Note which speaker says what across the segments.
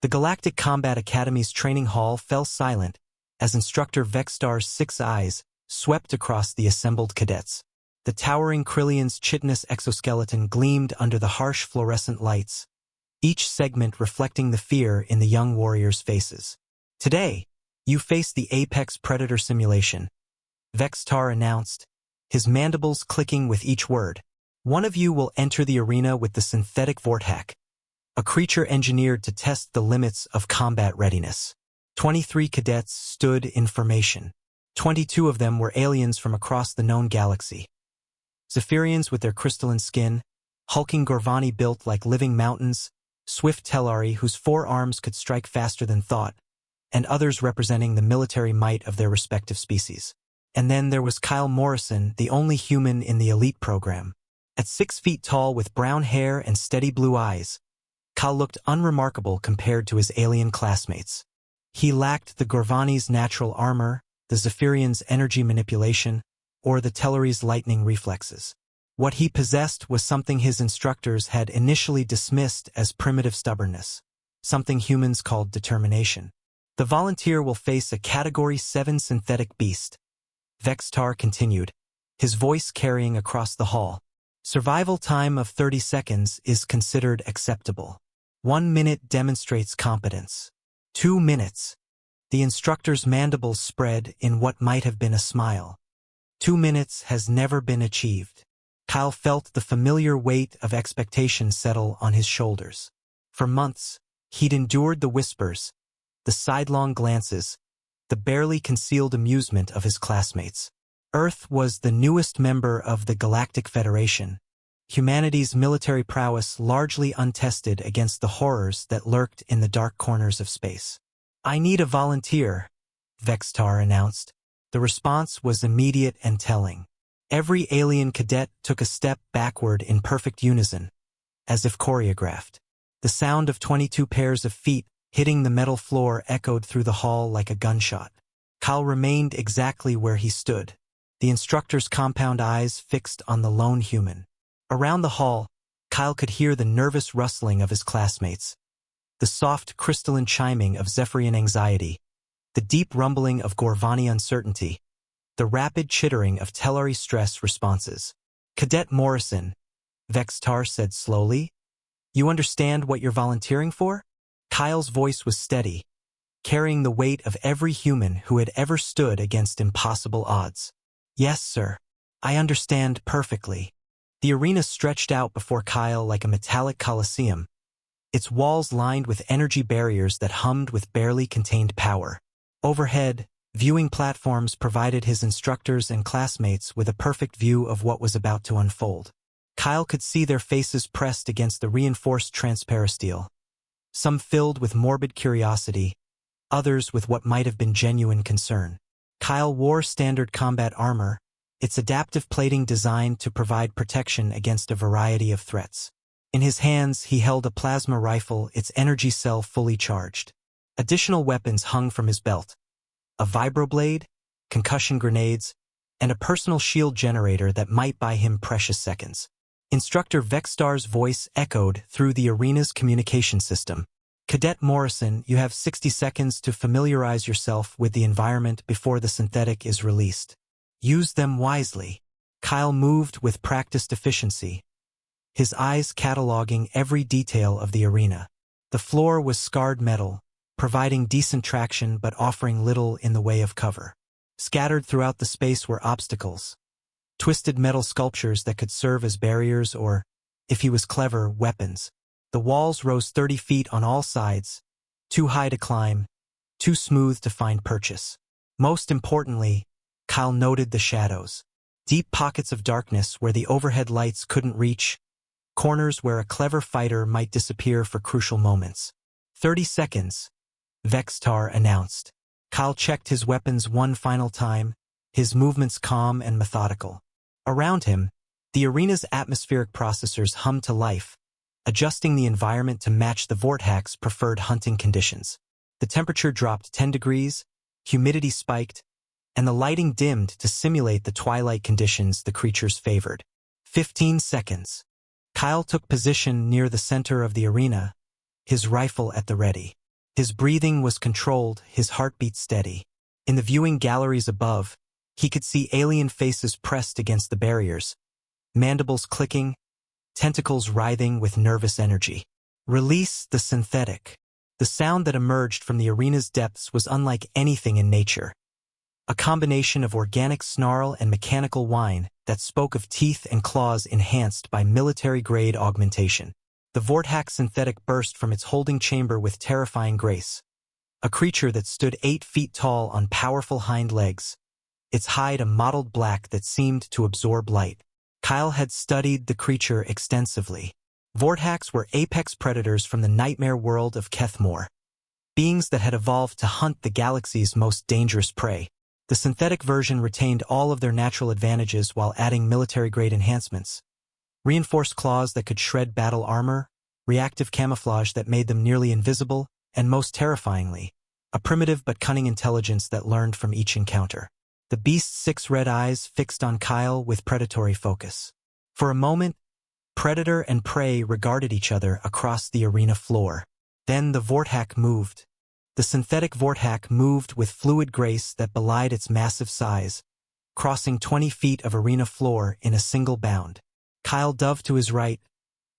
Speaker 1: The Galactic Combat Academy's training hall fell silent as Instructor Vexstar's 6 eyes swept across the assembled cadets. The towering Krillion's chitinous exoskeleton gleamed under the harsh fluorescent lights, each segment reflecting the fear in the young warriors' faces. "Today, you face the Apex Predator simulation," Vexstar announced, his mandibles clicking with each word. "One of you will enter the arena with the synthetic Vorthak, a creature engineered to test the limits of combat readiness." 23 cadets stood in formation. 22 of them were aliens from across the known galaxy. Zephyrians with their crystalline skin, hulking Gorvani built like living mountains, swift Tellari whose 4 arms could strike faster than thought, and others representing the military might of their respective species. And then there was Kyle Morrison, the only human in the elite program. At 6 feet tall with brown hair and steady blue eyes, Kyle looked unremarkable compared to his alien classmates. He lacked the Gorvani's natural armor, the Zephyrian's energy manipulation, or the Tellari's lightning reflexes. What he possessed was something his instructors had initially dismissed as primitive stubbornness, something humans called determination. "The volunteer will face a Category 7 synthetic beast," Vexstar continued, his voice carrying across the hall. "Survival time of 30 seconds is considered acceptable. 1 minute demonstrates competence. 2 minutes. The instructor's mandibles spread in what might have been a smile. 2 minutes has never been achieved." Kyle felt the familiar weight of expectation settle on his shoulders. For months, he'd endured the whispers, the sidelong glances, the barely concealed amusement of his classmates. Earth was the newest member of the Galactic Federation, humanity's military prowess largely untested against the horrors that lurked in the dark corners of space. "I need a volunteer," Vexstar announced. The response was immediate and telling. Every alien cadet took a step backward in perfect unison, as if choreographed. The sound of 22 pairs of feet hitting the metal floor echoed through the hall like a gunshot. Kyle remained exactly where he stood, the instructor's compound eyes fixed on the lone human. Around the hall, Kyle could hear the nervous rustling of his classmates, the soft crystalline chiming of Zephyrian anxiety, the deep rumbling of Gorvani uncertainty, the rapid chittering of Tellari stress responses. "Cadet Morrison," Vexstar said slowly, "you understand what you're volunteering for?" Kyle's voice was steady, carrying the weight of every human who had ever stood against impossible odds. "Yes, sir. I understand perfectly." The arena stretched out before Kyle like a metallic coliseum, its walls lined with energy barriers that hummed with barely contained power. Overhead, viewing platforms provided his instructors and classmates with a perfect view of what was about to unfold. Kyle could see their faces pressed against the reinforced transparasteel, some filled with morbid curiosity, others with what might have been genuine concern. Kyle wore standard combat armor, its adaptive plating designed to provide protection against a variety of threats. In his hands, he held a plasma rifle, its energy cell fully charged. Additional weapons hung from his belt: a vibroblade, concussion grenades, and a personal shield generator that might buy him precious seconds. Instructor Vexstar's voice echoed through the arena's communication system. "Cadet Morrison, you have 60 seconds to familiarize yourself with the environment before the synthetic is released. Use them wisely." Kyle moved with practiced efficiency, his eyes cataloging every detail of the arena. The floor was scarred metal, providing decent traction but offering little in the way of cover. Scattered throughout the space were obstacles, twisted metal sculptures that could serve as barriers or, if he was clever, weapons. The walls rose 30 feet on all sides, too high to climb, too smooth to find purchase. Most importantly, Kyle noted the shadows. Deep pockets of darkness where the overhead lights couldn't reach, corners where a clever fighter might disappear for crucial moments. 30 seconds, Vexstar announced. Kyle checked his weapons one final time, his movements calm and methodical. Around him, the arena's atmospheric processors hummed to life, adjusting the environment to match the Vorthak's preferred hunting conditions. The temperature dropped 10 degrees, humidity spiked, and the lighting dimmed to simulate the twilight conditions the creatures favored. 15 seconds. Kyle took position near the center of the arena, his rifle at the ready. His breathing was controlled, his heartbeat steady. In the viewing galleries above, he could see alien faces pressed against the barriers, mandibles clicking, tentacles writhing with nervous energy. Release the synthetic. The sound that emerged from the arena's depths was unlike anything in nature. A combination of organic snarl and mechanical whine that spoke of teeth and claws enhanced by military-grade augmentation. The Vorthak synthetic burst from its holding chamber with terrifying grace. A creature that stood 8 feet tall on powerful hind legs, its hide a mottled black that seemed to absorb light. Kyle had studied the creature extensively. Vorthaks were apex predators from the nightmare world of Kethmore, beings that had evolved to hunt the galaxy's most dangerous prey. The synthetic version retained all of their natural advantages while adding military-grade enhancements. Reinforced claws that could shred battle armor, reactive camouflage that made them nearly invisible, and most terrifyingly, a primitive but cunning intelligence that learned from each encounter. The beast's 6 red eyes fixed on Kyle with predatory focus. For a moment, predator and prey regarded each other across the arena floor. Then the Vorthak moved. The synthetic Vorthak moved with fluid grace that belied its massive size, crossing 20 feet of arena floor in a single bound. Kyle dove to his right,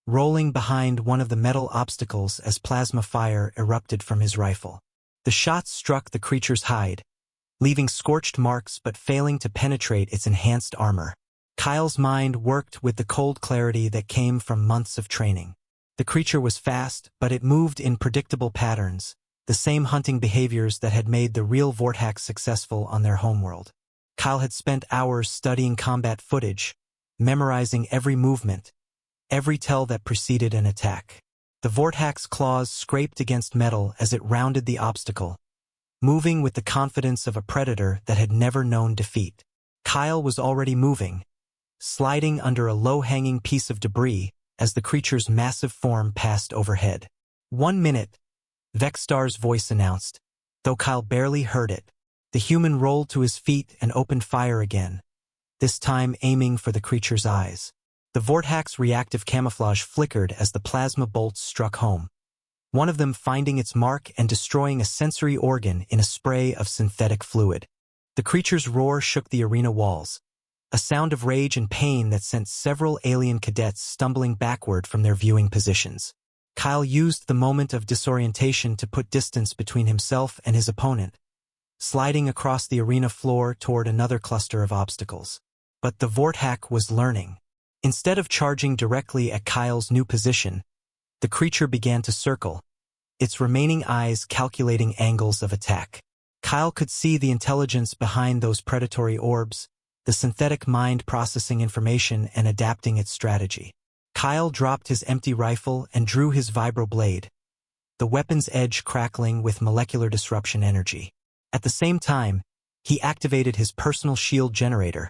Speaker 1: rolling behind one of the metal obstacles as plasma fire erupted from his rifle. The shots struck the creature's hide, leaving scorched marks but failing to penetrate its enhanced armor. Kyle's mind worked with the cold clarity that came from months of training. The creature was fast, but it moved in predictable patterns, the same hunting behaviors that had made the real Vorthak successful on their homeworld. Kyle had spent hours studying combat footage, memorizing every movement, every tell that preceded an attack. The Vorthak's claws scraped against metal as it rounded the obstacle, moving with the confidence of a predator that had never known defeat. Kyle was already moving, sliding under a low-hanging piece of debris as the creature's massive form passed overhead. 1 minute, Vexstar's voice announced, though Kyle barely heard it. The human rolled to his feet and opened fire again, this time aiming for the creature's eyes. The Vorthak's reactive camouflage flickered as the plasma bolts struck home, one of them finding its mark and destroying a sensory organ in a spray of synthetic fluid. The creature's roar shook the arena walls, a sound of rage and pain that sent several alien cadets stumbling backward from their viewing positions. Kyle used the moment of disorientation to put distance between himself and his opponent, sliding across the arena floor toward another cluster of obstacles. But the Vorthak was learning. Instead of charging directly at Kyle's new position, the creature began to circle, its remaining eyes calculating angles of attack. Kyle could see the intelligence behind those predatory orbs, the synthetic mind processing information and adapting its strategy. Kyle dropped his empty rifle and drew his vibroblade, the weapon's edge crackling with molecular disruption energy. At the same time, he activated his personal shield generator,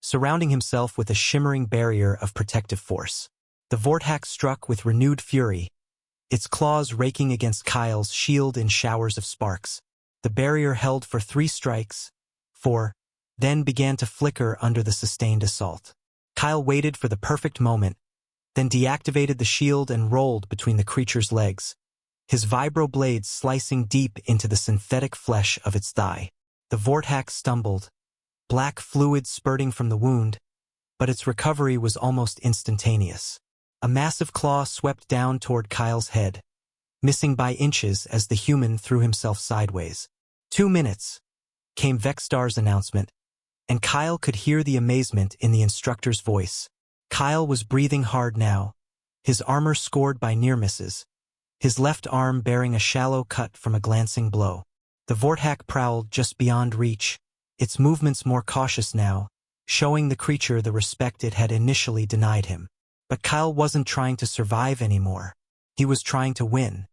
Speaker 1: surrounding himself with a shimmering barrier of protective force. The Vorthak struck with renewed fury, its claws raking against Kyle's shield in showers of sparks. The barrier held for 3 strikes, 4, then began to flicker under the sustained assault. Kyle waited for the perfect moment, then deactivated the shield and rolled between the creature's legs, his vibroblade slicing deep into the synthetic flesh of its thigh. The Vorthak stumbled, black fluid spurting from the wound, but its recovery was almost instantaneous. A massive claw swept down toward Kyle's head, missing by inches as the human threw himself sideways. 2 minutes, came Vexstar's announcement, and Kyle could hear the amazement in the instructor's voice. Kyle was breathing hard now, his armor scored by near misses, his left arm bearing a shallow cut from a glancing blow. The Vorthak prowled just beyond reach, its movements more cautious now, showing the creature the respect it had initially denied him. But Kyle wasn't trying to survive anymore. He was trying to win.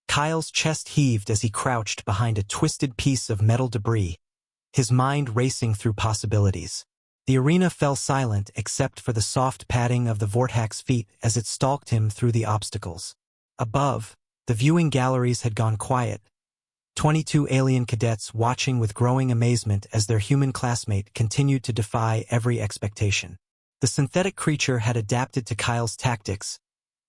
Speaker 1: Kyle's chest heaved as he crouched behind a twisted piece of metal debris, his mind racing through possibilities. The arena fell silent except for the soft padding of the Vorthak's feet as it stalked him through the obstacles. Above, the viewing galleries had gone quiet, 22 alien cadets watching with growing amazement as their human classmate continued to defy every expectation. The synthetic creature had adapted to Kyle's tactics,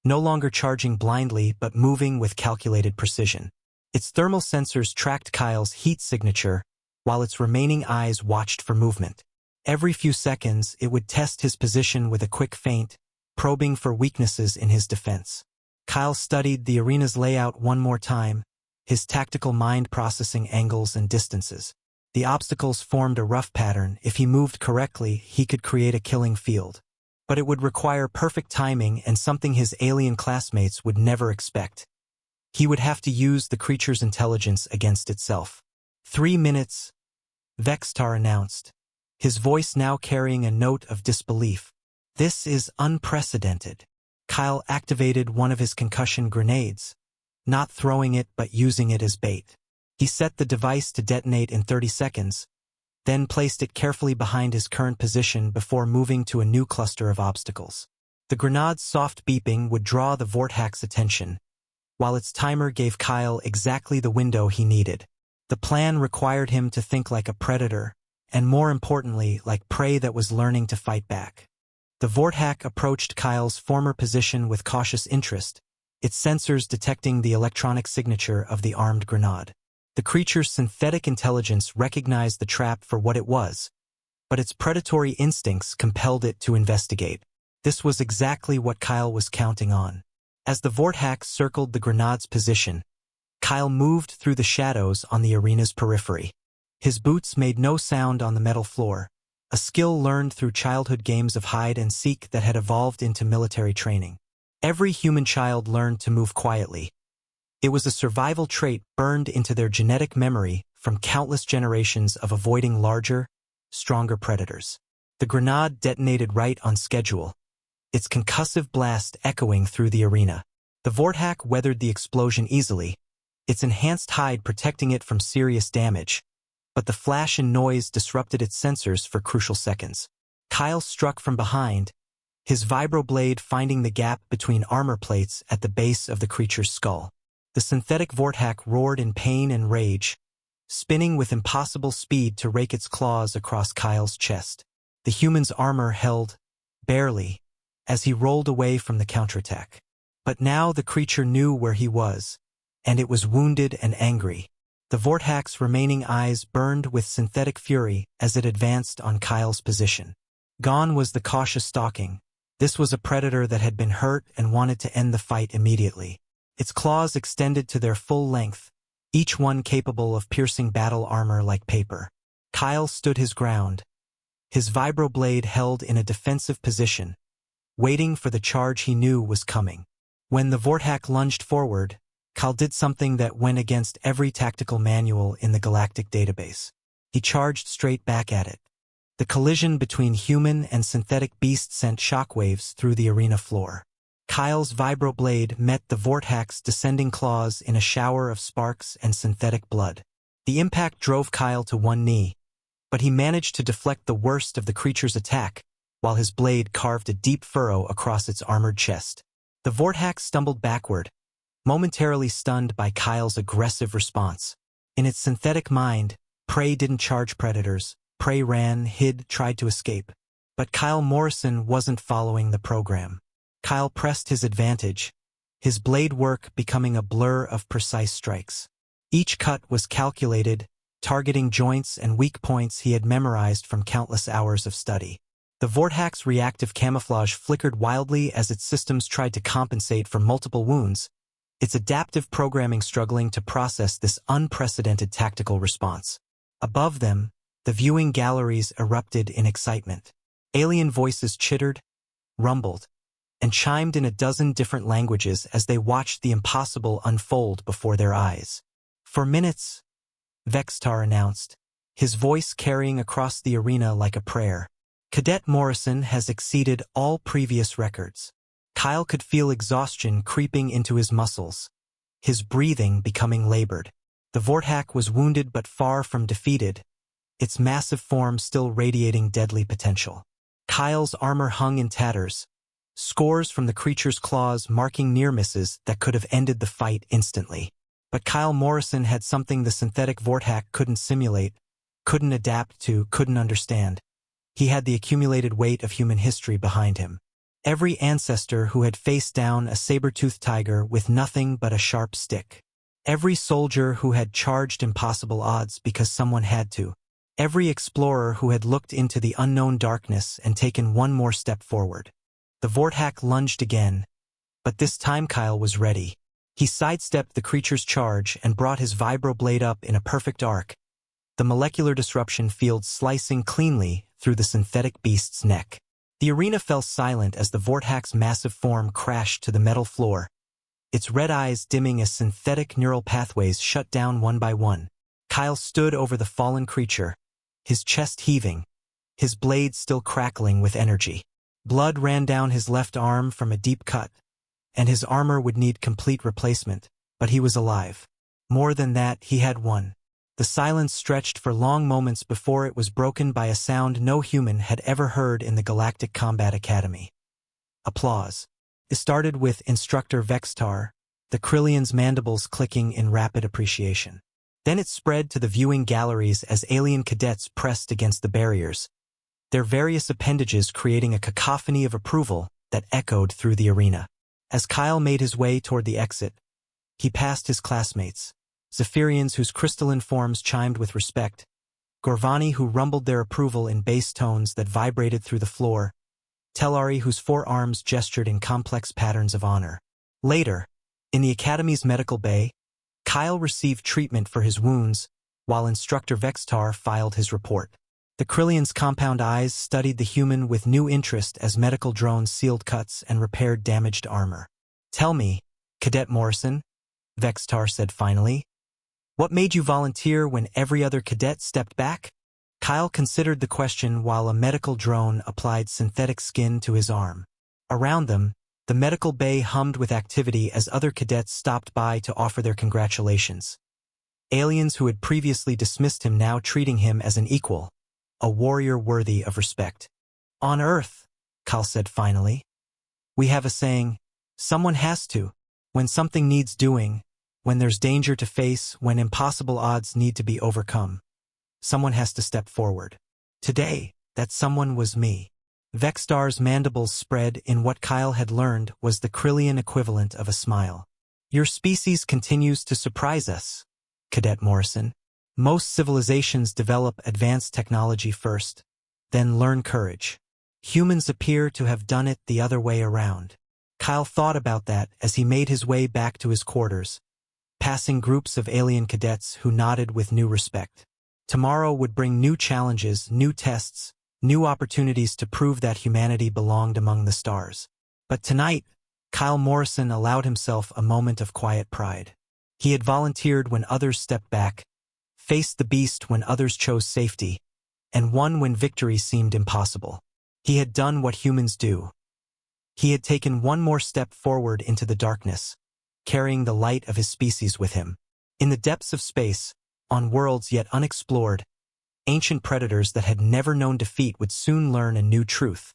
Speaker 1: no longer charging blindly but moving with calculated precision. Its thermal sensors tracked Kyle's heat signature, while its remaining eyes watched for movement. Every few seconds, it would test his position with a quick feint, probing for weaknesses in his defense. Kyle studied the arena's layout one more time, his tactical mind processing angles and distances. The obstacles formed a rough pattern. If he moved correctly, he could create a killing field. But it would require perfect timing and something his alien classmates would never expect. He would have to use the creature's intelligence against itself. 3 minutes, Vextar announced, his voice now carrying a note of disbelief. This is unprecedented. Kyle activated one of his concussion grenades, not throwing it but using it as bait. He set the device to detonate in 30 seconds, then placed it carefully behind his current position before moving to a new cluster of obstacles. The grenade's soft beeping would draw the Vorthak's attention, while its timer gave Kyle exactly the window he needed. The plan required him to think like a predator, and more importantly, like prey that was learning to fight back. The Vorthak approached Kyle's former position with cautious interest, its sensors detecting the electronic signature of the armed grenade. The creature's synthetic intelligence recognized the trap for what it was, but its predatory instincts compelled it to investigate. This was exactly what Kyle was counting on. As the Vorthak circled the grenade's position, Kyle moved through the shadows on the arena's periphery. His boots made no sound on the metal floor, a skill learned through childhood games of hide-and-seek that had evolved into military training. Every human child learned to move quietly. It was a survival trait burned into their genetic memory from countless generations of avoiding larger, stronger predators. The grenade detonated right on schedule, its concussive blast echoing through the arena. The Vorthak weathered the explosion easily, its enhanced hide protecting it from serious damage, but the flash and noise disrupted its sensors for crucial seconds. Kyle struck from behind, his vibroblade finding the gap between armor plates at the base of the creature's skull. The synthetic Vorthak roared in pain and rage, spinning with impossible speed to rake its claws across Kyle's chest. The human's armor held, barely, as he rolled away from the counterattack. But now the creature knew where he was, and it was wounded and angry. The Vorthak's remaining eyes burned with synthetic fury as it advanced on Kyle's position. Gone was the cautious stalking. This was a predator that had been hurt and wanted to end the fight immediately. Its claws extended to their full length, each one capable of piercing battle armor like paper. Kyle stood his ground, his vibroblade held in a defensive position, waiting for the charge he knew was coming. When the Vorthak lunged forward, Kyle did something that went against every tactical manual in the Galactic database. He charged straight back at it. The collision between human and synthetic beast sent shockwaves through the arena floor. Kyle's vibroblade met the Vorthak's descending claws in a shower of sparks and synthetic blood. The impact drove Kyle to one knee, but he managed to deflect the worst of the creature's attack, while his blade carved a deep furrow across its armored chest. The Vorthak stumbled backward, momentarily stunned by Kyle's aggressive response. In its synthetic mind, prey didn't charge predators. Prey ran, hid, tried to escape. But Kyle Morrison wasn't following the program. Kyle pressed his advantage, his blade work becoming a blur of precise strikes. Each cut was calculated, targeting joints and weak points he had memorized from countless hours of study. The Vorthak's reactive camouflage flickered wildly as its systems tried to compensate for multiple wounds, its adaptive programming struggling to process this unprecedented tactical response. Above them, the viewing galleries erupted in excitement. Alien voices chittered, rumbled, and chimed in a dozen different languages as they watched the impossible unfold before their eyes. For minutes, Vextar announced, his voice carrying across the arena like a prayer. Cadet Morrison has exceeded all previous records. Kyle could feel exhaustion creeping into his muscles, his breathing becoming labored. The Vorthak was wounded but far from defeated, its massive form still radiating deadly potential. Kyle's armor hung in tatters, scores from the creature's claws marking near misses that could have ended the fight instantly. But Kyle Morrison had something the synthetic Vorthak couldn't simulate, couldn't adapt to, couldn't understand. He had the accumulated weight of human history behind him. Every ancestor who had faced down a saber-toothed tiger with nothing but a sharp stick. Every soldier who had charged impossible odds because someone had to. Every explorer who had looked into the unknown darkness and taken one more step forward. The Vorthak lunged again, but this time Kyle was ready. He sidestepped the creature's charge and brought his vibroblade up in a perfect arc, the molecular disruption field slicing cleanly through the synthetic beast's neck. The arena fell silent as the Vorthak's massive form crashed to the metal floor, its red eyes dimming as synthetic neural pathways shut down one by one. Kyle stood over the fallen creature, his chest heaving, his blade still crackling with energy. Blood ran down his left arm from a deep cut, and his armor would need complete replacement, but he was alive. More than that, he had won. The silence stretched for long moments before it was broken by a sound no human had ever heard in the Galactic Combat Academy. Applause. It started with Instructor Vextar, the Krillian's mandibles clicking in rapid appreciation. Then it spread to the viewing galleries as alien cadets pressed against the barriers, their various appendages creating a cacophony of approval that echoed through the arena. As Kyle made his way toward the exit, he passed his classmates, Zephyrians whose crystalline forms chimed with respect, Gorvani who rumbled their approval in bass tones that vibrated through the floor, Telari whose four arms gestured in complex patterns of honor. Later, in the Academy's medical bay, Kyle received treatment for his wounds, while Instructor Vextar filed his report. The Krillian's compound eyes studied the human with new interest as medical drones sealed cuts and repaired damaged armor. "Tell me, Cadet Morrison," Vextar said finally, "what made you volunteer when every other cadet stepped back?" Kyle considered the question while a medical drone applied synthetic skin to his arm. Around them, the medical bay hummed with activity as other cadets stopped by to offer their congratulations. Aliens who had previously dismissed him now treating him as an equal, a warrior worthy of respect. "On Earth," Kyle said finally, "we have a saying, someone has to. When something needs doing, when there's danger to face, when impossible odds need to be overcome, someone has to step forward. Today, that someone was me." Vextar's mandibles spread in what Kyle had learned was the Krillian equivalent of a smile. "Your species continues to surprise us, Cadet Morrison. Most civilizations develop advanced technology first, then learn courage. Humans appear to have done it the other way around." Kyle thought about that as he made his way back to his quarters, passing groups of alien cadets who nodded with new respect. Tomorrow would bring new challenges, new tests, new opportunities to prove that humanity belonged among the stars. But tonight, Kyle Morrison allowed himself a moment of quiet pride. He had volunteered when others stepped back, faced the beast when others chose safety, and won when victory seemed impossible. He had done what humans do. He had taken one more step forward into the darkness, carrying the light of his species with him. In the depths of space, on worlds yet unexplored, ancient predators that had never known defeat would soon learn a new truth.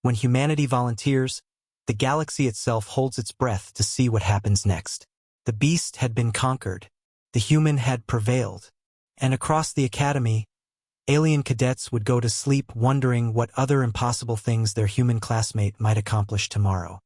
Speaker 1: When humanity volunteers, the galaxy itself holds its breath to see what happens next. The beast had been conquered, the human had prevailed, and across the academy, alien cadets would go to sleep wondering what other impossible things their human classmate might accomplish tomorrow.